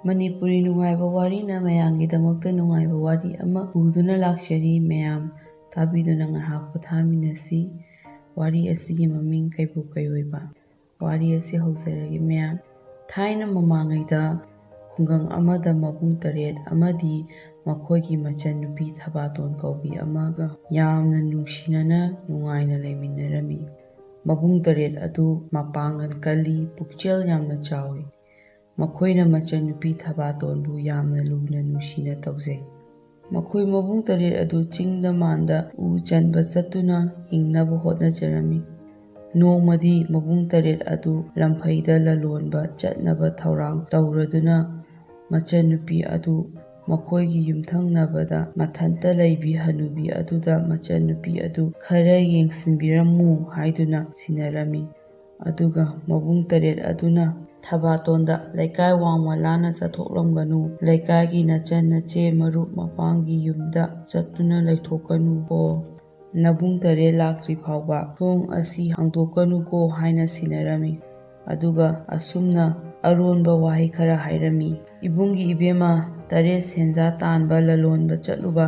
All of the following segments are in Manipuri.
ꯃꯅꯤꯄꯨꯔꯤ ꯅꯨꯡꯉꯥꯏꯕ ꯋꯥꯔꯤꯅ ꯃꯌꯥꯝꯒꯤꯗꯃꯛꯇ ꯅꯨꯡꯉꯥꯏꯕ ꯋꯥꯔꯤ ꯑꯃ ꯄꯨꯗꯨꯅ ꯂꯥꯛꯆꯔꯤ꯫ ꯃꯌꯥꯝ ꯇꯥꯕꯤꯗꯨꯅ ꯉꯥꯏꯍꯥꯛ ꯄꯣꯊꯥꯃꯤꯟꯅꯁꯤ꯫ ꯋꯥꯔꯤ ꯑꯁꯤꯒꯤ ꯃꯃꯤꯡ ꯀꯩꯕꯨ ꯀꯩꯑꯣꯏꯕ꯫ ꯋꯥꯔꯤ ꯑꯁꯤ ꯍꯧꯖꯔꯒꯦ ꯃꯌꯥꯝ꯫ ꯊꯥꯏꯅ ꯃꯃꯥꯡꯉꯩꯗ ꯈꯨꯡꯒꯪ ꯑꯃꯗ ꯃꯕꯨꯡ 8 ꯑꯃꯗꯤ ꯃꯈꯣꯏꯒꯤ ꯃꯆꯟꯅꯨꯄꯤ ꯊꯕꯥꯇꯣꯟ ꯀꯧꯕꯤ ꯑꯃꯒ ꯌꯥꯝꯅ ꯅꯨꯡꯁꯤꯅꯅ ꯅꯨꯡꯉꯥꯏꯅ ꯂꯩꯃꯤꯟꯅꯔꯝꯃꯤ꯫ ꯃꯕꯨꯡ 8 ꯑꯗꯨ ꯃꯄꯥꯡꯒꯜ ꯀꯜꯂꯤ, ꯄꯨꯛꯆꯦꯜ ꯌꯥꯝꯅ ꯆꯥꯎꯏ꯫ ꯃꯈꯣꯏꯅ ꯃꯆꯟꯅꯨꯄꯤ ꯊꯕꯥꯇꯣꯟꯕꯨ ꯌꯥꯝꯅ ꯂꯨꯅ ꯅꯨꯡꯁꯤꯅ ꯇꯧꯖꯩ꯫ ꯃꯈꯣꯏ ꯃꯕꯨꯡ 8 ꯑꯗꯨ ꯆꯤꯡꯗ ꯃꯥꯟꯗ ꯎ ꯆꯟꯕ ꯆꯠꯇꯨꯅ ꯍꯤꯡꯅꯕ ꯍꯣꯠꯅꯖꯔꯝꯃꯤ꯫ ꯅꯣꯡꯃꯗꯤ ꯃꯕꯨꯡ 8 ꯑꯗꯨ ꯂꯝꯐꯩꯗ ꯂꯂꯣꯟꯕ ꯆꯠꯅꯕ ꯊꯧꯔꯥꯡ ꯇꯧꯔꯗꯨꯅ ꯃꯆꯟꯅꯨꯄꯤ ꯑꯗꯨ ꯃꯈꯣꯏꯒꯤ ꯌꯨꯝꯊꯪꯅꯕꯗ ꯃꯊꯟꯇ ꯂꯩꯕꯤ ꯍꯅꯨꯕꯤ ꯑꯗꯨꯗ ꯃꯆꯟꯅꯨꯄꯤ ꯑꯗꯨ ꯈꯔ ꯌꯦꯡꯁꯤꯟꯕꯤꯔꯝꯃꯨ ꯍꯥꯏꯗꯨꯅ ꯁꯤꯟꯅꯔꯝꯃꯤ꯫ ꯑꯗꯨꯒ ꯃꯕꯨꯡ 8 ꯑꯗꯨꯅ ꯊꯕꯥꯇꯣꯟꯗ "ꯂꯩꯀꯥꯏ ꯋꯥꯡꯃ ꯂꯥꯟꯅ ꯆꯠꯊꯣꯛꯂꯝꯒꯅꯨ, ꯂꯩꯀꯥꯏꯒꯤ ꯅꯆꯟ ꯅꯆꯦ ꯃꯔꯨꯞ ꯃꯄꯥꯡꯒꯤ ꯌꯨꯝꯗ ꯆꯠꯇꯨꯅ ꯂꯩꯊꯣꯛꯀꯅꯨꯀꯣ, ꯅꯕꯨꯡ 8 ꯂꯥꯛꯇ꯭ꯔꯤ ꯐꯥꯎꯕ ꯊꯣꯡ ꯑꯁꯤ ꯍꯥꯡꯗꯣꯛꯀꯅꯨꯀꯣ" ꯍꯥꯏꯅ ꯁꯤꯟꯅꯔꯝꯃꯤ꯫ ꯑꯗꯨꯒ ꯑꯁꯨꯝꯅ ꯑꯔꯣꯟꯕ ꯋꯥꯍꯩ ꯈꯔ ꯍꯥꯏꯔꯝꯃꯤ꯫ "ꯏꯕꯨꯡꯒꯤ ꯏꯕꯦꯝꯃ, 8 ꯁꯦꯟꯖꯥ ꯇꯥꯟꯕ ꯂꯂꯣꯟꯕ ꯆꯠꯂꯨꯕ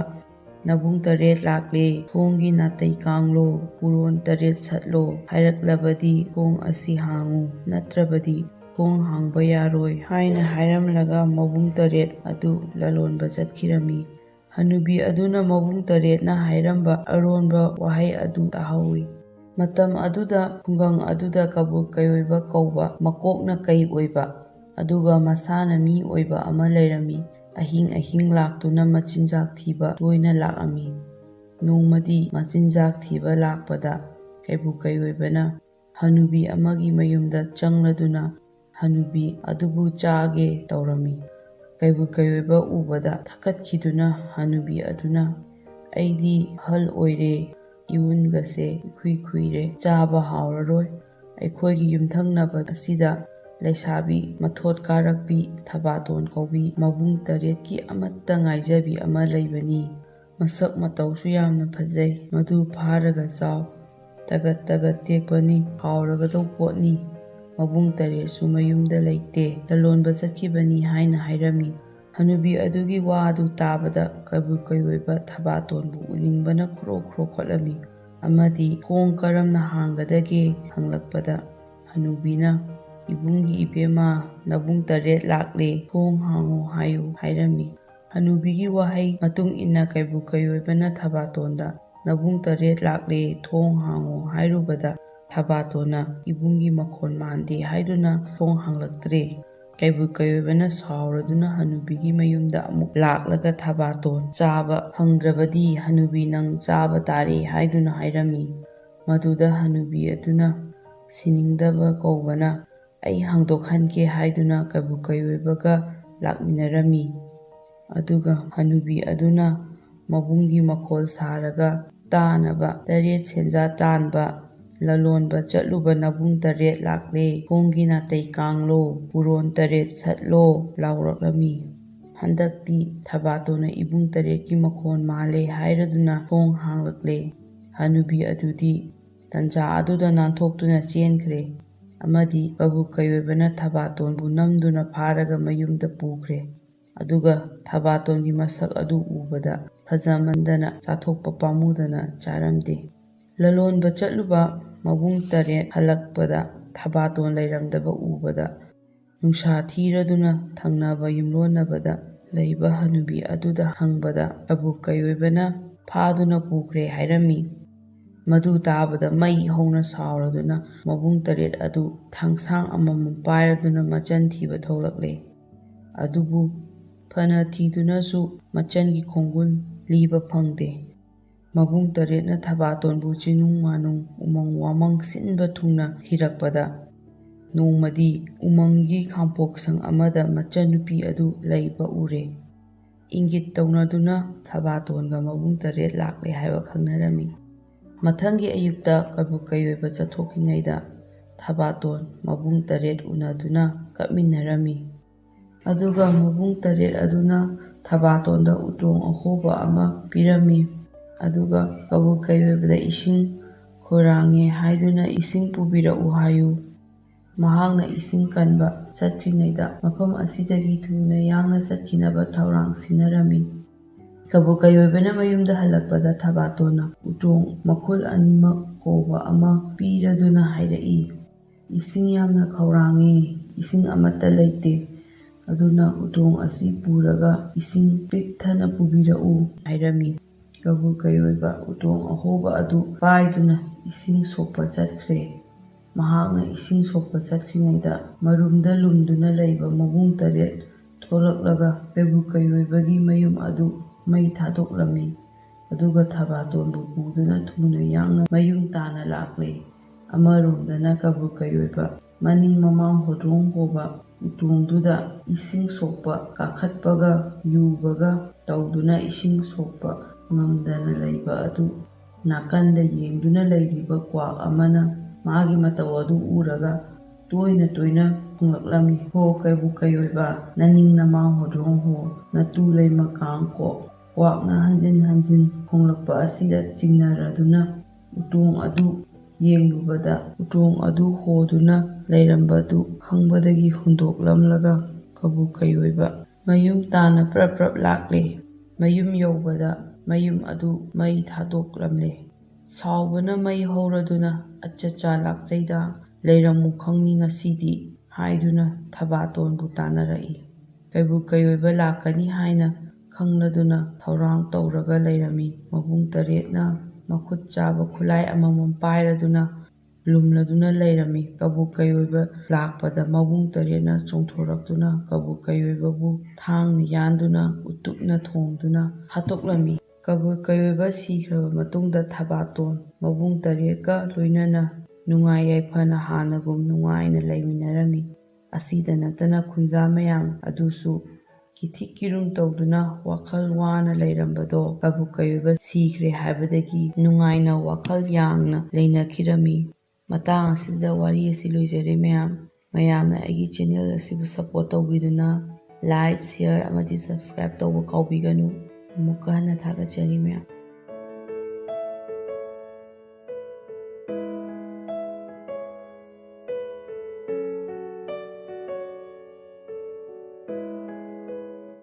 ꯅꯕꯨꯡ 8 ꯂꯥꯛꯂꯦ, ꯊꯣꯡꯒꯤ ꯅꯥꯇꯩ ꯀꯥꯡꯂꯣ, ꯄꯨꯔꯣꯟ 8 ꯁꯠꯂꯣ, ꯍꯥꯏꯔꯛꯂꯕꯗꯤ ꯊꯣꯡ ꯑꯁꯤ ꯍꯥꯡꯉꯨ, ꯅꯠꯇ꯭ꯔꯕꯗꯤ ꯊꯣꯡ ꯍꯥꯡꯕ ꯌꯥꯔꯣꯏ" ꯍꯥꯏꯅ ꯍꯥꯏꯔꯝꯂꯒ ꯃꯕꯨꯡ 8 ꯑꯗꯨ ꯂꯂꯣꯟꯕ ꯆꯠꯈꯤꯔꯝꯃꯤ꯫ ꯍꯅꯨꯕꯤ ꯑꯗꯨꯅ ꯃꯕꯨꯡ 8ꯅ ꯍꯥꯏꯔꯝꯕ ꯑꯔꯣꯟꯕ ꯋꯥꯍꯩ ꯑꯗꯨ ꯇꯥꯍꯧꯏ꯫ ꯃꯇꯝ ꯑꯗꯨꯗ ꯈꯨꯡꯒꯪ ꯑꯗꯨꯗ ꯀꯕꯨ ꯀꯩꯑꯣꯏꯕ ꯀꯧꯕ ꯃꯀꯣꯛꯅ ꯀꯩ ꯑꯣꯏꯕ, ꯑꯗꯨꯒ ꯃꯁꯥꯅ ꯃꯤ ꯑꯣꯏꯕ ꯑꯃ ꯂꯩꯔꯝꯃꯤ꯫ ꯑꯍꯤꯡ ꯑꯍꯤꯡ ꯂꯥꯛꯇꯨꯅ ꯃꯆꯤꯟꯖꯥꯛ ꯊꯤꯕ ꯇꯣꯏꯅ ꯂꯥꯛꯑꯝꯃꯤ꯫ ꯅꯣꯡꯃꯗꯤ ꯃꯆꯤꯟꯖꯥꯛ ꯊꯤꯕ ꯂꯥꯛꯄꯗ ꯀꯩꯕꯨ ꯀꯩꯑꯣꯏꯕꯅ ꯍꯅꯨꯕꯤ ꯑꯃꯒꯤ ꯃꯌꯨꯝꯗ ꯆꯪꯂꯗꯨꯅ ꯍꯅꯨꯕꯤ ꯑꯗꯨꯕꯨ ꯆꯥꯒꯦ ꯇꯧꯔꯝꯃꯤ꯫ ꯀꯩꯕꯨ ꯀꯩꯑꯣꯏꯕ ꯎꯕꯗ ꯊꯛꯀꯠꯈꯤꯗꯨꯅ ꯍꯅꯨꯕꯤ ꯑꯗꯨꯅ "ꯑꯩꯗꯤ ꯑꯍꯜ ꯑꯣꯏꯔꯦ, ꯏꯋꯨꯟꯒꯁꯦ ꯏꯈꯨꯏ ꯈꯨꯏꯔꯦ, ꯆꯥꯕ ꯍꯥꯎꯔꯔꯣꯏ꯫ ꯑꯩꯈꯣꯏꯒꯤ ꯌꯨꯝꯊꯪꯅꯕ ꯑꯁꯤꯗ ꯂꯩꯁꯥꯕꯤ ꯃꯊꯣꯠ ꯀꯥꯔꯛꯄꯤ ꯊꯕꯥꯇꯣꯟ ꯀꯧꯕꯤ ꯃꯕꯨꯡ 8ꯀꯤ ꯑꯃꯠꯇ ꯉꯥꯏꯖꯕꯤ ꯑꯃ ꯂꯩꯕꯅꯤ꯫ ꯃꯁꯛ ꯃꯇꯧꯁꯨ ꯌꯥꯝꯅ ꯐꯖꯩ, ꯃꯗꯨ ꯐꯥꯔꯒ ꯆꯥꯎ, ꯇꯒꯠ ꯇꯒꯠ ꯇꯦꯛꯄꯅꯤ, ꯍꯥꯎꯔꯒꯗꯧ ꯄꯣꯠꯅꯤ꯫ ꯃꯕꯨꯡ 8ꯁꯨ ꯃꯌꯨꯝꯗ ꯂꯩꯇꯦ, ꯂꯂꯣꯟꯕ ꯆꯠꯈꯤꯕꯅꯤ" ꯍꯥꯏꯅ ꯍꯥꯏꯔꯝꯃꯤ꯫ ꯍꯅꯨꯕꯤ ꯑꯗꯨꯒꯤ ꯋꯥ ꯑꯗꯨ ꯇꯥꯕꯗ ꯀꯩꯕꯨ ꯀꯩꯑꯣꯏꯕ ꯊꯕꯥꯇꯣꯟꯕꯨ ꯎꯅꯤꯡꯕꯅ ꯈ꯭ꯔꯣ ꯈ꯭ꯔꯣ ꯈꯣꯠꯂꯝꯃꯤ꯫ ꯑꯃꯗꯤ ꯊꯣꯡ ꯀꯔꯝꯅ ꯍꯥꯡꯒꯗꯒꯦ ꯍꯪꯂꯛꯄꯗ ꯍꯅꯨꯕꯤꯅ "ꯏꯕꯨꯡꯒꯤ ꯏꯕꯦꯝꯃ, ꯅꯕꯨꯡ 8 ꯂꯥꯛꯂꯦ, ꯊꯣꯡ ꯍꯥꯡꯉꯣ ꯍꯥꯏꯌꯨ" ꯍꯥꯏꯔꯝꯃꯤ꯫ ꯍꯅꯨꯕꯤꯒꯤ ꯋꯥꯍꯩ ꯃꯇꯨꯡ ꯏꯟꯅ ꯀꯩꯕꯨ ꯀꯩꯑꯣꯏꯕꯅ ꯊꯕꯥꯇꯣꯟꯗ "ꯅꯕꯨꯡ 8 ꯂꯥꯛꯂꯦ, ꯊꯣꯡ ꯍꯥꯡꯉꯣ" ꯍꯥꯏꯔꯨꯕꯗ ꯊꯕꯥꯇꯣꯟꯅ "ꯏꯕꯨꯡꯒꯤ ꯃꯈꯣꯟ ꯃꯥꯟꯗꯦ" ꯍꯥꯏꯗꯨꯅ ꯊꯣꯡ ꯍꯥꯡꯂꯛꯇ꯭ꯔꯦ꯫ ꯀꯩꯕꯨ ꯀꯩꯑꯣꯏꯕꯅ ꯁꯥꯎꯔꯗꯨꯅ ꯍꯅꯨꯕꯤꯒꯤ ꯃꯌꯨꯝꯗ ꯑꯃꯨꯛ ꯂꯥꯛꯂꯒ "ꯊꯕꯥꯇꯣꯟ, ꯆꯥꯕ ꯐꯪꯗ꯭ꯔꯕꯗꯤ ꯍꯅꯨꯕꯤ ꯅꯪ ꯆꯥꯕ ꯇꯥꯔꯦ" ꯍꯥꯏꯗꯨꯅ ꯍꯥꯏꯔꯝꯃꯤ꯫ ꯃꯗꯨꯗ ꯍꯅꯨꯕꯤ ꯑꯗꯨꯅ ꯁꯤꯅꯤꯡꯗꯕ ꯀꯧꯕꯅ "ꯑꯩ ꯍꯥꯡꯗꯣꯛꯍꯟꯒꯦ" ꯍꯥꯏꯗꯨꯅ ꯀꯩꯕꯨ ꯀꯩꯑꯣꯏꯕꯒ ꯂꯥꯛꯃꯤꯟꯅꯔꯝꯃꯤ꯫ ꯑꯗꯨꯒ ꯍꯅꯨꯕꯤ ꯑꯗꯨꯅ ꯃꯕꯨꯡꯒꯤ ꯃꯈꯣꯜ ꯁꯥꯔꯒ ꯇꯥꯅꯕ 8 ꯁꯦꯟꯖꯥ ꯇꯥꯟꯕ ꯂꯂꯣꯟꯕ ꯆꯠꯂꯨꯕ ꯅꯕꯨꯡ 8 ꯂꯥꯛꯂꯦ, ꯊꯣꯡꯒꯤ ꯅꯥꯇꯩ ꯀꯥꯡꯂꯣ, ꯄꯨꯔꯣꯟ 8 ꯁꯠꯂꯣ ꯂꯥꯎꯔꯛꯂꯝꯃꯤ꯫ ꯍꯟꯗꯛꯇꯤ ꯊꯕꯥꯇꯣꯟꯅ ꯏꯕꯨꯡ 8ꯀꯤ ꯃꯈꯣꯟ ꯃꯥꯜꯂꯦ ꯍꯥꯏꯔꯗꯨꯅ ꯊꯣꯡ ꯍꯥꯡꯂꯛꯂꯦ꯫ ꯍꯅꯨꯕꯤ ꯑꯗꯨꯗꯤ ꯇꯟꯖꯥ ꯑꯗꯨꯗ ꯅꯥꯟꯊꯣꯛꯇꯨꯅ ꯆꯦꯟꯈ꯭ꯔꯦ꯫ ꯑꯃꯗꯤ ꯀꯩꯕꯨ ꯀꯩꯑꯣꯏꯕꯅ ꯊꯕꯥꯇꯣꯟꯕꯨ ꯅꯝꯗꯨꯅ ꯐꯥꯔꯒ ꯃꯌꯨꯝꯗ ꯄꯨꯈ꯭ꯔꯦ꯫ ꯑꯗꯨꯒ ꯊꯕꯥꯇꯣꯟꯒꯤ ꯃꯁꯛ ꯑꯗꯨ ꯎꯕꯗ ꯐꯖꯃꯟꯗꯅ ꯆꯥꯊꯣꯛꯄ ꯄꯥꯝꯃꯨꯗꯅ ꯆꯥꯔꯝꯗꯦ꯫ ꯂꯂꯣꯟꯕ ꯆꯠꯂꯨꯕ ꯃꯕꯨꯡ 8 ꯍꯜꯂꯛꯄꯗ ꯊꯕꯥꯇꯣꯟ ꯂꯩꯔꯝꯗꯕ ꯎꯕꯗ ꯅꯨꯡꯁꯥ ꯊꯤꯔꯗꯨꯅ ꯊꯪꯅꯕ ꯌꯨꯝꯂꯣꯟꯅꯕꯗ ꯂꯩꯕ ꯍꯅꯨꯕꯤ ꯑꯗꯨꯗ ꯍꯪꯕꯗ ꯀꯩꯕꯨ ꯀꯩꯑꯣꯏꯕꯅ "ꯐꯥꯗꯨꯅ ꯄꯨꯈ꯭ꯔꯦ" ꯍꯥꯏꯔꯝꯃꯤ꯫ ꯃꯗꯨ ꯇꯥꯕꯗ ꯃꯩ ꯍꯧꯅ ꯁꯥꯎꯔꯗꯨꯅ ꯃꯕꯨꯡ 8 ꯑꯗꯨ ꯊꯥꯡꯁꯥꯡ ꯑꯃꯃꯝ ꯄꯥꯏꯔꯗꯨꯅ ꯃꯆꯟ ꯊꯤꯕ ꯊꯣꯛꯂꯛꯂꯦ꯫ ꯑꯗꯨꯕꯨ ꯐꯅ ꯊꯤꯗꯨꯅꯁꯨ ꯃꯆꯟꯒꯤ ꯈꯣꯡꯒꯨꯜ ꯂꯤꯕ ꯐꯪꯗꯦ꯫ ꯃꯕꯨꯡ 8ꯅ ꯊꯕꯥꯇꯣꯟꯕꯨ ꯆꯤꯅꯨꯡ ꯃꯥꯅꯨꯡ ꯎꯃꯪ ꯋꯥꯃꯪ ꯁꯤꯟꯕ ꯊꯨꯡꯅ ꯊꯤꯔꯛꯄꯗ ꯅꯣꯡꯃꯗꯤ ꯎꯃꯪꯒꯤ ꯈꯥꯡꯄꯣꯛꯁꯪ ꯑꯃꯗ ꯃꯆꯟꯅꯨꯄꯤ ꯑꯗꯨ ꯂꯩꯕ ꯎꯔꯦ꯫ ꯏꯪꯒꯤꯠ ꯇꯧꯅꯗꯨꯅ ꯊꯕꯥꯇꯣꯟꯒ ꯃꯕꯨꯡ 8 ꯂꯥꯛꯂꯦ ꯍꯥꯏꯕ ꯈꯪꯅꯔꯝꯃꯤ꯫ ꯃꯊꯪꯒꯤ ꯑꯌꯨꯛꯇ ꯀꯩꯕꯨ ꯀꯩꯑꯣꯏꯕ ꯆꯠꯊꯣꯛꯈꯤꯉꯩꯗ ꯊꯕꯥꯇꯣꯟ ꯃꯕꯨꯡ 8 ꯎꯅꯗꯨꯅ ꯀꯞꯃꯤꯟꯅꯔꯝꯃꯤ꯫ ꯑꯗꯨꯒ ꯃꯕꯨꯡ 8 ꯑꯗꯨꯅ ꯊꯕꯥꯇꯣꯟꯗ ꯎꯇꯣꯡ ꯑꯍꯣꯕ ꯑꯃ ꯄꯤꯔꯝꯃꯤ꯫ ꯑꯗꯨꯒ ꯀꯩꯕꯨ ꯀꯩꯑꯣꯏꯕꯗ "ꯏꯁꯤꯡ ꯈꯧꯔꯥꯡꯉꯦ ꯍꯥꯏꯗꯨꯅ ꯏꯁꯤꯡ ꯄꯨꯕꯤꯔꯛꯎ ꯍꯥꯏꯌꯨ" ꯃꯍꯥꯛꯅ ꯏꯁꯤꯡ ꯀꯟꯕ ꯆꯠꯈ꯭ꯔꯤꯉꯩꯗ ꯃꯐꯝ ꯑꯁꯤꯗꯒꯤ ꯊꯨꯅ ꯌꯥꯡꯅ ꯆꯠꯈꯤꯅꯕ ꯊꯧꯔꯥꯡ ꯁꯤꯟꯅꯔꯝꯃꯤ꯫ ꯀꯕꯨ ꯀꯩꯑꯣꯏꯕꯅ ꯃꯌꯨꯝꯗ ꯍꯜꯂꯛꯄꯗ ꯊꯕꯥꯇꯣꯟꯅ ꯎꯇꯣꯡ ꯃꯈꯨꯜ ꯑꯅꯤꯃꯛ ꯀꯣꯕ ꯑꯃ ꯄꯤꯔꯗꯨꯅ ꯍꯥꯏꯔꯛꯏ, "ꯏꯁꯤꯡ ꯌꯥꯝꯅ ꯈꯧꯔꯥꯡꯉꯦ, ꯏꯁꯤꯡ ꯑꯃꯠꯇ ꯂꯩꯇꯦ, ꯑꯗꯨꯅ ꯎꯇꯣꯡ ꯑꯁꯤ ꯄꯨꯔꯒ ꯏꯁꯤꯡ ꯄꯤꯛ ꯊꯟꯅ ꯄꯨꯕꯤꯔꯛꯎ" ꯍꯥꯏꯔꯝꯃꯤ꯫ ꯀꯕꯨ ꯀꯩꯑꯣꯏꯕ ꯎꯇꯣꯡ ꯑꯍꯣꯕ ꯑꯗꯨ ꯄꯥꯏꯗꯨꯅ ꯏꯁꯤꯡ ꯁꯣꯛꯄ ꯆꯠꯈ꯭ꯔꯦ꯫ ꯃꯍꯥꯛꯅ ꯏꯁꯤꯡ ꯁꯣꯛꯄ ꯆꯠꯈ꯭ꯔꯤꯉꯩꯗ ꯃꯔꯨꯝꯗ ꯂꯨꯝꯗꯨꯅ ꯂꯩꯕ ꯃꯕꯨꯡ 8 ꯊꯣꯛꯂꯛꯂꯒ ꯀꯩꯕꯨ ꯀꯩꯑꯣꯏꯕꯒꯤ ꯃꯌꯨꯝ ꯑꯗꯨ ꯃꯩ ꯊꯥꯗꯣꯛꯂꯝꯃꯤ꯫ ꯑꯗꯨꯒ ꯊꯕꯥꯇꯣꯟꯕꯨ ꯄꯨꯗꯨꯅ ꯊꯨꯅ ꯌꯥꯡꯅ ꯃꯌꯨꯝ ꯇꯥꯟꯅ ꯂꯥꯛꯂꯦ꯫ ꯑꯃꯔꯣꯝꯗꯅ ꯀꯕꯨ ꯀꯩꯑꯣꯏꯕ ꯃꯅꯤꯡ ꯃꯃꯥꯡ ꯍꯣꯗ꯭ꯔꯣꯡ ꯍꯣꯕ ꯎꯇꯣꯡꯗꯨꯗ ꯏꯁꯤꯡ ꯁꯣꯛꯄ ꯀꯥꯈꯠꯄꯒ ꯌꯨꯕꯒ ꯇꯧꯗꯨꯅ ꯏꯁꯤꯡ ꯁꯣꯛꯄ ꯉꯝꯗꯅ ꯂꯩꯕ ꯑꯗꯨ ꯅꯥꯀꯟꯗ ꯌꯦꯡꯗꯨꯅ ꯂꯩꯔꯤꯕ ꯀ꯭ꯋꯥꯛ ꯑꯃꯅ ꯃꯥꯒꯤ ꯃꯇꯧ ꯑꯗꯨ ꯎꯔꯒ ꯇꯣꯏꯅ ꯇꯣꯏꯅ ꯈꯨꯡꯂꯛꯂꯝꯃꯤ, "ꯍꯣ ꯀꯩꯕꯨ ꯀꯩꯑꯣꯏꯕ, ꯅꯅꯤꯡ ꯅꯃꯥꯡ ꯍꯣꯗ꯭ꯔꯣꯡ ꯍꯣ, ꯅꯇꯨ ꯂꯩꯃ ꯀꯥꯡ ꯀꯣꯛ"꯫ ꯀ꯭ꯋꯥꯛꯅ ꯍꯟꯖꯤꯟ ꯍꯟꯖꯤꯟ ꯈꯣꯡꯂꯛꯄ ꯑꯁꯤꯗ ꯆꯤꯡꯅꯔꯗꯨꯅ ꯎꯇꯣꯡ ꯑꯗꯨ ꯌꯦꯡꯂꯨꯕꯗ ꯎꯇꯣꯡ ꯑꯗꯨ ꯍꯣꯗꯨꯅ ꯂꯩꯔꯝꯕꯗꯨ ꯈꯪꯕꯗꯒꯤ ꯍꯨꯟꯗꯣꯛꯂꯝꯂꯒ ꯀꯕꯨ ꯀꯩꯑꯣꯏꯕ ꯃꯌꯨꯝ ꯇꯥꯟꯅ ꯄ꯭ꯔꯞ ꯄ꯭ꯔꯞ ꯂꯥꯛꯂꯦ꯫ ꯃꯌꯨꯝ ꯌꯧꯕꯗ ꯃꯌꯨꯝ ꯑꯗꯨ ꯃꯩ ꯊꯥꯗꯣꯛꯂꯝꯂꯦ꯫ ꯁꯥꯎꯕꯅ ꯃꯩ ꯍꯧꯔꯗꯨꯅ "ꯑꯆꯆꯥ ꯂꯥꯛꯆꯩꯗ, ꯂꯩꯔꯝꯃꯨ ꯈꯪꯅꯤ ꯉꯁꯤꯗꯤ" ꯍꯥꯏꯗꯨꯅ ꯊꯕꯥꯇꯣꯟꯕꯨ ꯇꯥꯟꯅꯔꯛꯏ꯫ ꯀꯩꯕꯨ ꯀꯩꯑꯣꯏꯕ ꯂꯥꯛꯀꯅꯤ ꯍꯥꯏꯅ ꯈꯪꯂꯗꯨꯅ ꯊꯧꯔꯥꯡ ꯇꯧꯔꯒ ꯂꯩꯔꯝꯃꯤ ꯃꯕꯨꯡ 8ꯅ ꯃꯈꯨꯠ ꯆꯥꯕ ꯈꯨꯠꯂꯥꯏ ꯑꯃꯃꯝ ꯄꯥꯏꯔꯗꯨꯅ ꯂꯨꯝꯂꯗꯨꯅ ꯂꯩꯔꯝꯃꯤ꯫ ꯀꯕꯨ ꯀꯩꯑꯣꯏꯕ ꯂꯥꯛꯄꯗ ꯃꯕꯨꯡ 8ꯅ ꯆꯣꯡꯊꯣꯔꯛꯇꯨꯅ ꯀꯕꯨ ꯀꯩꯑꯣꯏꯕꯕꯨ ꯊꯥꯡꯅ ꯌꯥꯟꯗꯨꯅ ꯎꯇꯨꯞꯅ ꯊꯣꯝꯗꯨꯅ ꯍꯥꯠꯇꯣꯛꯂꯝꯃꯤ꯫ ꯀꯕꯨ ꯀꯩꯑꯣꯏꯕ ꯁꯤꯈ꯭ꯔꯕ ꯃꯇꯨꯡꯗ ꯊꯕꯥꯇꯣꯟ ꯃꯕꯨꯡ 8ꯒ ꯂꯣꯏꯅꯅ ꯅꯨꯡꯉꯥꯏ ꯌꯥꯏꯐꯅ ꯍꯥꯟꯅꯒꯨꯝ ꯅꯨꯡꯉꯥꯏꯅ ꯂꯩꯃꯤꯟꯅꯔꯝꯃꯤ꯫ ꯑꯁꯤꯗ ꯅꯠꯇꯅ ꯈꯨꯟꯖꯥ ꯃꯌꯥꯝ ꯑꯗꯨꯁꯨ ꯀꯤꯊꯤ ꯀꯤꯔꯨꯝ ꯇꯧꯗꯨꯅ ꯋꯥꯈꯜ ꯋꯥꯅ ꯂꯩꯔꯝꯕꯗꯣ ꯀꯕꯨ ꯀꯩꯑꯣꯏꯕ ꯁꯤꯈ꯭ꯔꯦ ꯍꯥꯏꯕꯗꯒꯤ ꯅꯨꯡꯉꯥꯏꯅ ꯋꯥꯈꯜ ꯌꯥꯡꯅ ꯂꯩꯅꯈꯤꯔꯝꯃꯤ꯫ ꯃꯇꯥꯡ ꯑꯁꯤꯗ ꯋꯥꯔꯤ ꯑꯁꯤ ꯂꯣꯏꯖꯔꯦ ꯃꯌꯥꯝ꯫ ꯃꯌꯥꯝꯅ ꯑꯩꯒꯤ ꯆꯦꯅꯦꯜ ꯑꯁꯤꯕꯨ ꯁꯄꯣꯔꯠ ꯇꯧꯕꯤꯗꯨꯅ ꯂꯥꯏꯛ, ꯁꯤꯌꯔ ꯑꯃꯗꯤ ꯁꯕꯁꯀ꯭ꯔꯥꯏꯕ ꯇꯧꯕ ꯀꯥꯎꯕꯤꯒꯅꯨ꯫ ꯑꯃꯨꯛꯀ ꯍꯟꯅ ꯊꯥꯒꯠꯆꯔꯤ ꯃꯌꯥꯝ꯫